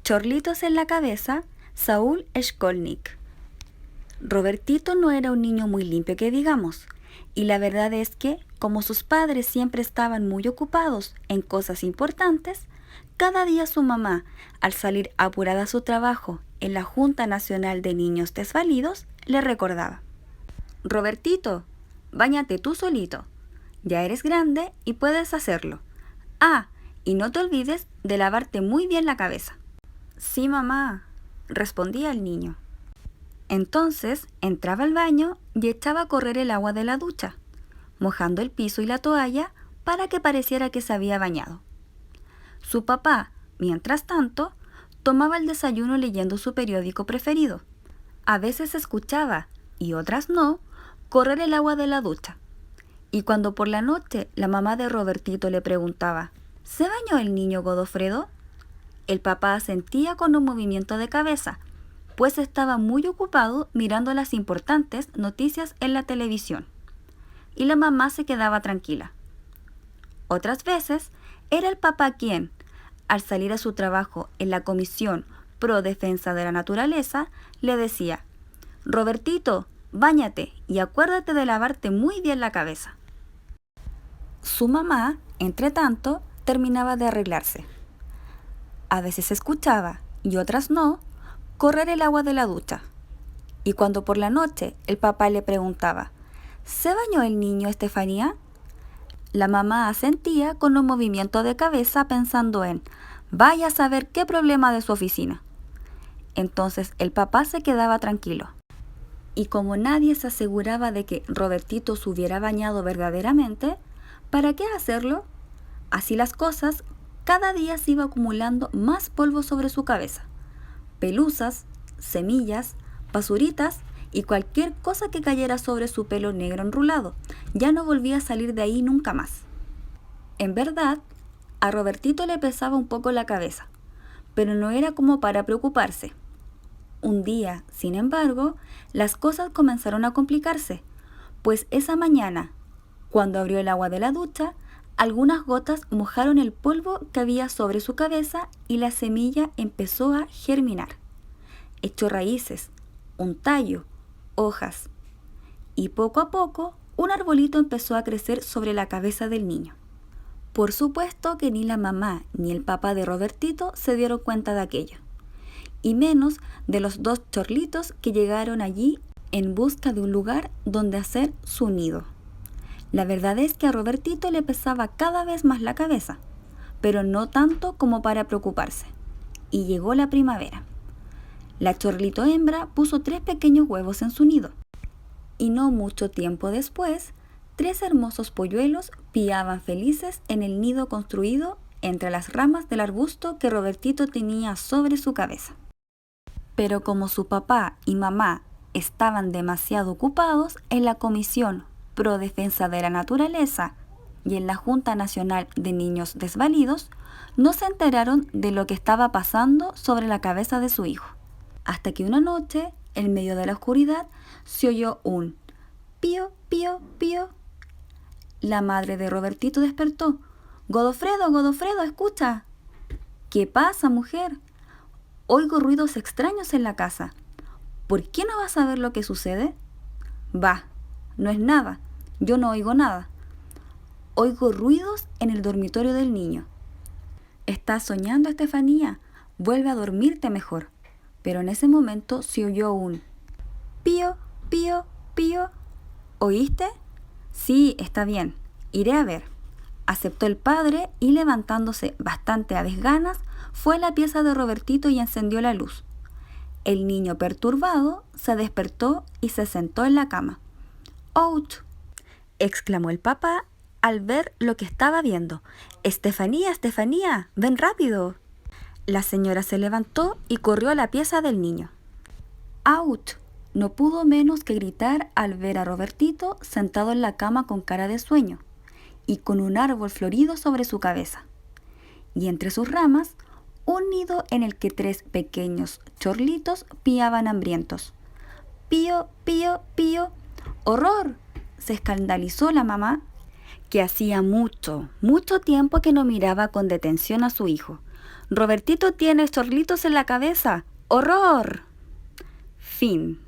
Chorlitos en la cabeza, Saúl Shkolnik. Robertito no era un niño muy limpio que digamos, y la verdad es que, como sus padres siempre estaban muy ocupados en cosas importantes, cada día su mamá, al salir apurada a su trabajo en la Junta Nacional de Niños Desvalidos, le recordaba: Robertito, báñate tú solito. Ya eres grande y puedes hacerlo. Ah, y no te olvides de lavarte muy bien la cabeza. Sí, mamá, respondía el niño. Entonces entraba al baño y echaba a correr el agua de la ducha, mojando el piso y la toalla para que pareciera que se había bañado. Su papá, mientras tanto, tomaba el desayuno leyendo su periódico preferido. A veces escuchaba, y otras no, correr el agua de la ducha. Y cuando por la noche la mamá de Robertito le preguntaba: ¿se bañó el niño Godofredo?, el papá asentía con un movimiento de cabeza, pues estaba muy ocupado mirando las importantes noticias en la televisión. Y la mamá se quedaba tranquila. Otras veces era el papá quien, al salir a su trabajo en la Comisión Pro Defensa de la Naturaleza, le decía: Robertito, báñate y acuérdate de lavarte muy bien la cabeza. Su mamá, entre tanto, terminaba de arreglarse. A veces escuchaba, y otras no, correr el agua de la ducha. Y cuando por la noche el papá le preguntaba: ¿se bañó el niño, Estefanía?, la mamá asentía con un movimiento de cabeza pensando en: vaya a saber qué problema de su oficina. Entonces el papá se quedaba tranquilo. Y como nadie se aseguraba de que Robertito se hubiera bañado verdaderamente, ¿para qué hacerlo? Así las cosas, cada día se iba acumulando más polvo sobre su cabeza. Pelusas, semillas, basuritas y cualquier cosa que cayera sobre su pelo negro enrulado. Ya no volvía a salir de ahí nunca más. En verdad, a Robertito le pesaba un poco la cabeza, pero no era como para preocuparse. Un día, sin embargo, las cosas comenzaron a complicarse, pues esa mañana, cuando abrió el agua de la ducha, algunas gotas mojaron el polvo que había sobre su cabeza y la semilla empezó a germinar. Echó raíces, un tallo, hojas, y poco a poco un arbolito empezó a crecer sobre la cabeza del niño. Por supuesto que ni la mamá ni el papá de Robertito se dieron cuenta de aquello, y menos de los dos chorlitos que llegaron allí en busca de un lugar donde hacer su nido. La verdad es que a Robertito le pesaba cada vez más la cabeza, pero no tanto como para preocuparse. Y llegó la primavera. La chorlito hembra puso 3 pequeños huevos en su nido. Y no mucho tiempo después, 3 hermosos polluelos piaban felices en el nido construido entre las ramas del arbusto que Robertito tenía sobre su cabeza. Pero como su papá y mamá estaban demasiado ocupados en la Comisión Pro Defensa de la Naturaleza y en la Junta Nacional de Niños Desvalidos, no se enteraron de lo que estaba pasando sobre la cabeza de su hijo. Hasta que una noche, en medio de la oscuridad, se oyó un pío, pío, pío. La madre de Robertito despertó. Godofredo, Godofredo, escucha. ¿Qué pasa, mujer? Oigo ruidos extraños en la casa. ¿Por qué no vas a ver lo que sucede? Va, no es nada, yo no oigo nada. Oigo ruidos en el dormitorio del niño. Estás soñando, Estefanía, vuelve a dormirte mejor. Pero en ese momento se oyó un pío, pío, pío. ¿Oíste? Sí, está bien, iré a ver, aceptó el padre y levantándose bastante a desganas, fue a la pieza de Robertito y encendió la luz. El niño perturbado se despertó y se sentó en la cama. ¡Ouch!, exclamó el papá al ver lo que estaba viendo. Estefanía, Estefanía, ven rápido. La señora se levantó y corrió a la pieza del niño. ¡Ouch!, no pudo menos que gritar al ver a Robertito sentado en la cama con cara de sueño y con un árbol florido sobre su cabeza. Y entre sus ramas, un nido en el que 3 pequeños chorlitos piaban hambrientos. ¡Pío, pío, pío! ¡Horror!, se escandalizó la mamá, que hacía mucho, mucho tiempo que no miraba con detención a su hijo. Robertito tiene chorlitos en la cabeza. ¡Horror! Fin.